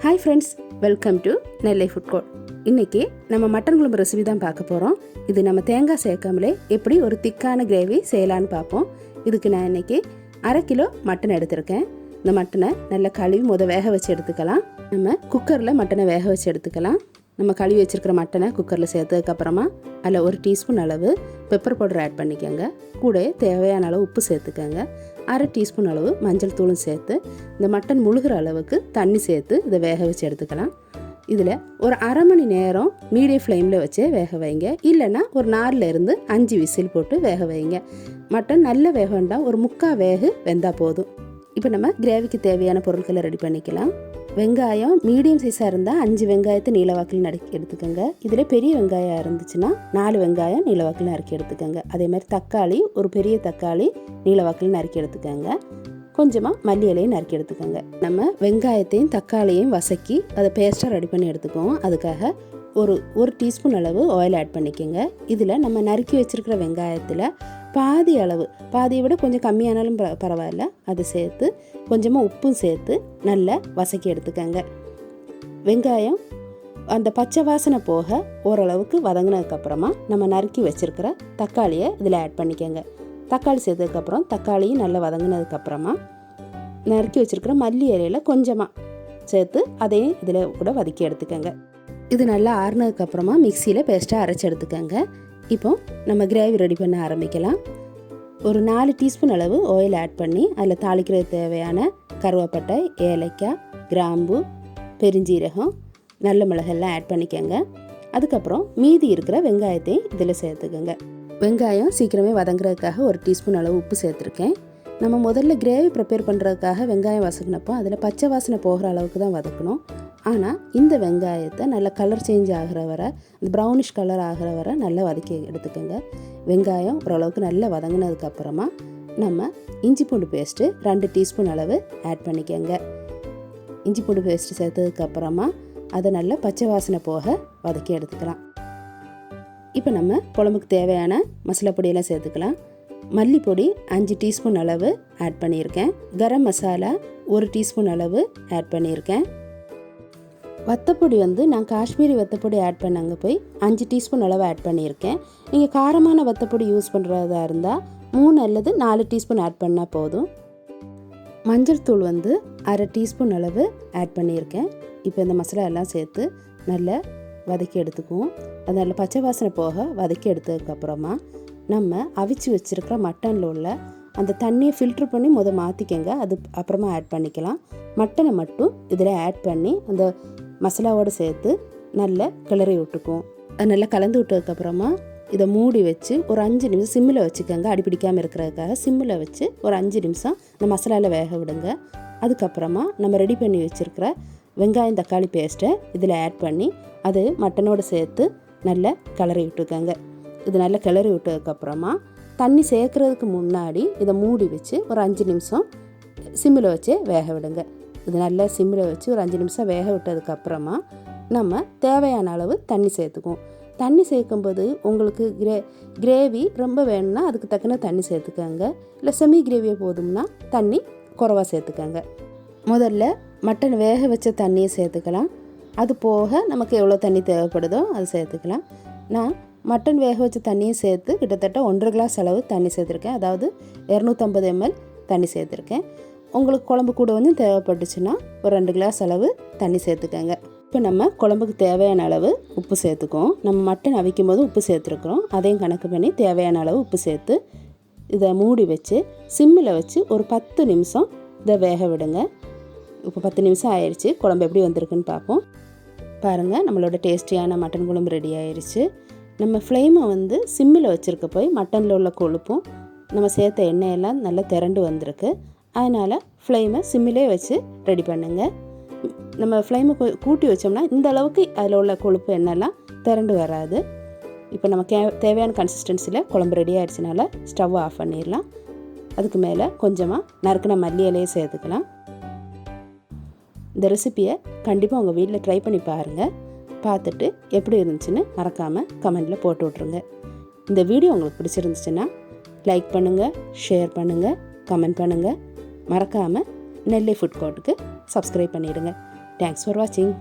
Hi friends, welcome to Nellai food court. இன்றைக்கி நம்ம mutton குழம்பு ரெசிபி தான் பார்க்க போகிறோம். இது நம்ம தேங்காய் சேர்க்காமலே எப்படி ஒரு திக்கான கிரேவி செய்யலான்னு பார்ப்போம். இதுக்கு நான் இன்றைக்கி 1/2 கிலோ மட்டன் எடுத்திருக்கேன். இந்த மட்டனை நல்லா கழுவி வேக வச்சு எடுத்துக்கலாம். நம்ம குக்கரில் மட்டனை வேக வச்சு எடுத்துக்கலாம். நம்ம கழுவி வச்சுருக்கிற மட்டனை குக்கரில் சேர்த்ததுக்கப்புறமா அதில் 1 டீஸ்பூன் அளவு பெப்பர் பவுடர் ஆட் பண்ணிக்கோங்க. கூட தேவையான அளவு உப்பு சேர்த்துக்கோங்க. 1/2 டீஸ்பூன் அளவு மஞ்சள் தூளும் சேர்த்து இந்த மட்டன் முழுகிற அளவுக்கு தண்ணி சேர்த்து இதை வேக வச்சு எடுத்துக்கலாம். இதில் ஒரு 1/2 மணி நேரம் மீடியம் ஃப்ளேமில் வச்சே வேக வைங்க. இல்லைன்னா ஒரு 4லேருந்து 5 விசில் போட்டு வேக வைங்க. மட்டன் நல்ல வேக வேண்டாம், ஒரு 3/4 வேகு வெந்தால் போதும். இப்போ நம்ம கிரேவிக்கு தேவையான பொருட்களை ரெடி பண்ணிக்கலாம். வெங்காயம் மீடியம் சைஸாக இருந்தால் 5 வெங்காயத்தை நீளவாக்கில் நறுக்கி எடுத்துக்கோங்க. இதில் பெரிய வெங்காயம் இருந்துச்சுன்னா 4 வெங்காயம் நீளவாக்கில் நறுக்கி எடுத்துக்கோங்க. அதே மாதிரி தக்காளி, ஒரு பெரிய தக்காளி நீளவாக்கில் நறுக்கி எடுத்துக்கோங்க. கொஞ்சமாக மல்லி இலையும் நறுக்கி எடுத்துக்கோங்க. நம்ம வெங்காயத்தையும் தக்காளியையும் வசக்கி அதை பேஸ்ட்டாக ரெடி பண்ணி எடுத்துக்குவோம். அதுக்காக ஒரு டீஸ்பூன் அளவு ஆயில் ஆட் பண்ணிக்கோங்க. இதில் நம்ம நறுக்கி வச்சுருக்கிற வெங்காயத்தில் பாதி அளவு, பாதியை விட கொஞ்சம் கம்மியானாலும் பரவாயில்ல, அதை சேர்த்து கொஞ்சமாக உப்பும் சேர்த்து நல்லா வசக்கி எடுத்துக்கோங்க. வெங்காயம் அந்த பச்சை வாசனை போக ஓரளவுக்கு வதங்கினதுக்கப்புறமா நம்ம நறுக்கி வச்சுருக்கிற தக்காளியை இதில் ஆட் பண்ணிக்கோங்க. தக்காளி சேர்த்ததுக்கப்புறம் தக்காளியும் நல்லா வதங்கினதுக்கப்புறமா நறுக்கி வச்சுருக்கிற மல்லி இலையில் கொஞ்சமாக சேர்த்து அதையும் இதில் கூட வதக்கி எடுத்துக்கோங்க. இது நல்லா ஆறுனதுக்கப்புறமா மிக்சியில் பேஸ்ட்டாக அரைச்சி எடுத்துக்கோங்க. இப்போ நம்ம கிரேவி ரெடி பண்ண ஆரம்பிக்கலாம். ஒரு 4 டீஸ்பூன் அளவு ஆயில் ஆட் பண்ணி அதில் தாளிக்கிறது தேவையான கருவேப்பட்டை, ஏலக்காய், கிராம்பு, பெருஞ்சீரகம், நல்ல மிளகெல்லாம் ஆட் பண்ணிக்கோங்க. அதுக்கப்புறம் மீதி இருக்கிற வெங்காயத்தையும் இதில் சேர்த்துக்கோங்க. வெங்காயம் சீக்கிரமே வதங்குறதுக்காக 1 டீஸ்பூன் அளவு உப்பு சேர்த்துருக்கேன். நம்ம முதல்ல கிரேவி ப்ரிப்பேர் பண்ணுறதுக்காக வெங்காயம் வதக்கினப்போ அதில் பச்சை வாசனை போகிற அளவுக்கு தான் வதக்கணும். ஆனால் இந்த வெங்காயத்தை நல்லா கலர் சேஞ்ச் ஆகிற வரை, இந்த ப்ரௌனிஷ் கலர் ஆகிற வரை நல்லா வதக்கி எடுத்துக்கோங்க. வெங்காயம் ஓரளவுக்கு நல்லா வதங்கினதுக்கப்புறமா நம்ம இஞ்சி பூண்டு பேஸ்ட்டு 2 டீஸ்பூன் அளவு ஆட் பண்ணிக்கோங்க. இஞ்சி பூண்டு பேஸ்ட்டு சேர்த்ததுக்கப்புறமா அதை நல்லா பச்சை வாசனை போக வதக்கி எடுத்துக்கலாம். இப்போ நம்ம குழம்புக்கு தேவையான மசாலா பொடியெல்லாம் சேர்த்துக்கலாம். மல்லிப்பொடி 5 டீஸ்பூன் அளவு ஆட் பண்ணியிருக்கேன். கரம் மசாலா 1 டீஸ்பூன் அளவு ஆட் பண்ணியிருக்கேன். வத்தப்பொடி நான் காஷ்மீரி வத்தப்பொடி ஆட் பண்ணாங்க போய் 5 டீஸ்பூன் அளவு ஆட் பண்ணியிருக்கேன். நீங்கள் காரமான வத்தப்பொடி யூஸ் பண்ணுறதா இருந்தால் 3 அல்லது 4 டீஸ்பூன் ஆட் பண்ணால் போதும். மஞ்சள் தூள் 1/2 டீஸ்பூன் அளவு ஆட் பண்ணியிருக்கேன். இப்போ இந்த மசாலா எல்லாம் சேர்த்து நல்லா வதக்கி எடுத்துக்குவோம். அது நல்ல பச்சை வாசனை போக வதக்கி எடுத்ததுக்கப்புறமா நம்ம அவிச்சு வச்சுருக்கிற மட்டனில் உள்ள அந்த தண்ணியை ஃபில்ட்ரு பண்ணி மாற்றிக்கங்க. அது அப்புறமா ஆட் பண்ணிக்கலாம். மட்டனை மட்டும் இதில் ஆட் பண்ணி அந்த மசாலாவோடு சேர்த்து நல்லா கிளறி விட்டுக்குவோம். அது நல்லா கலந்து விட்டதுக்கப்புறமா இதை மூடி வச்சு ஒரு 5 நிமிஷம் சிம்மில் வச்சுக்கோங்க. அடிப்பிடிக்காமல் இருக்கிறதுக்காக சிம்மில் வச்சு ஒரு 5 நிமிஷம் இந்த மசாலாவில் வேக விடுங்க. அதுக்கப்புறமா நம்ம ரெடி பண்ணி வச்சுருக்கிற வெங்காயம் தக்காளி பேஸ்ட்டை இதில் ஆட் பண்ணி அது மட்டனோடு சேர்த்து நல்லா கிளறி விட்டுக்கோங்க. இது நல்லா கிளறி விட்டதுக்கப்புறமா தண்ணி சேர்க்குறதுக்கு முன்னாடி இதை மூடி வச்சு ஒரு 5 நிமிஷம் சிம்மில் வச்சு வேக விடுங்க. இது நல்லா சிம்மில் வச்சு ஒரு 5 நிமிஷம் வேக விட்டதுக்கப்புறமா நம்ம தேவையான அளவு தண்ணி சேர்த்துக்குவோம். தண்ணி சேர்க்கும்போது உங்களுக்கு கிரேவி ரொம்ப வேணும்னா அதுக்கு தக்கன தண்ணி சேர்த்துக்கோங்க. இல்லை செமி கிரேவியை போதும்னா தண்ணி குறைவா சேர்த்துக்கோங்க. முதல்ல மட்டன் வேக வச்ச தண்ணியை சேர்த்துக்கலாம். அது போக நமக்கு எவ்வளோ தண்ணி தேவைப்படுதோ அது சேர்த்துக்கலாம். நான் மட்டன் வேக வச்ச தண்ணியை சேர்த்து கிட்டத்தட்ட 1.5 கிளாஸ் அளவு தண்ணி சேர்த்துருக்கேன். அதாவது 250 ml தண்ணி சேர்த்துருக்கேன். உங்களுக்கு குழம்பு கூட தேவைப்பட்டுச்சுன்னா ஒரு 2 கிளாஸ் அளவு தண்ணி சேர்த்துக்கோங்க. இப்போ நம்ம குழம்புக்கு தேவையான அளவு உப்பு சேர்த்துக்குவோம். நம்ம மட்டன் அவிக்கும் போது உப்பு சேர்த்துருக்குறோம். அதையும் கணக்கு பண்ணி தேவையான அளவு உப்பு சேர்த்து இதை மூடி வச்சு சிம்மில் வச்சு ஒரு 10 நிமிஷம் இதை வேக விடுங்க. இப்போ 10 நிமிஷம் ஆயிடுச்சு. குழம்பு எப்படி வந்திருக்குன்னு பார்ப்போம். பாருங்கள், நம்மளோட டேஸ்டியான மட்டன் குழம்பு ரெடி ஆயிடுச்சு. நம்ம ஃப்ளேமை சிம்மில் வச்சுருக்க போய் மட்டனில் உள்ள கொழுப்பும் நம்ம சேர்த்த எண்ணெயெல்லாம் நல்லா திரண்டு வந்திருக்கு. அதனால் ஃப்ளேமை சிம்மிலே வச்சு ரெடி பண்ணுங்கள். நம்ம ஃப்ளேமை கூட்டி வச்சோம்னா இந்த அளவுக்கு அதில் உள்ள கொழுப்பு எண்ணெய்லாம் திரண்டு வராது. இப்போ நமக்கு தேவையான கன்சிஸ்டன்சியில் குழம்பு ரெடி ஆகிடுச்சினால ஸ்டவ் ஆஃப் பண்ணிடலாம். அதுக்கு மேலே கொஞ்சமாக நறுக்கின மல்லி இலையை சேர்த்துக்கலாம். இந்த ரெசிப்பியை கண்டிப்பாக உங்கள் வீட்டில் ட்ரை பண்ணி பாருங்கள். பார்த்துட்டு எப்படி இருந்துச்சுன்னு மறக்காமல் கமெண்டில் போட்டு விட்ருங்க. இந்த வீடியோ உங்களுக்கு பிடிச்சிருந்துச்சுன்னா லைக் பண்ணுங்கள், ஷேர் பண்ணுங்கள், கமெண்ட் பண்ணுங்கள். மறக்காமல் நெல்லை ஃபுட் கோர்ட்டுக்கு சப்ஸ்கிரைப் பண்ணிவிடுங்க. தேங்க்ஸ் ஃபார் வாட்சிங்.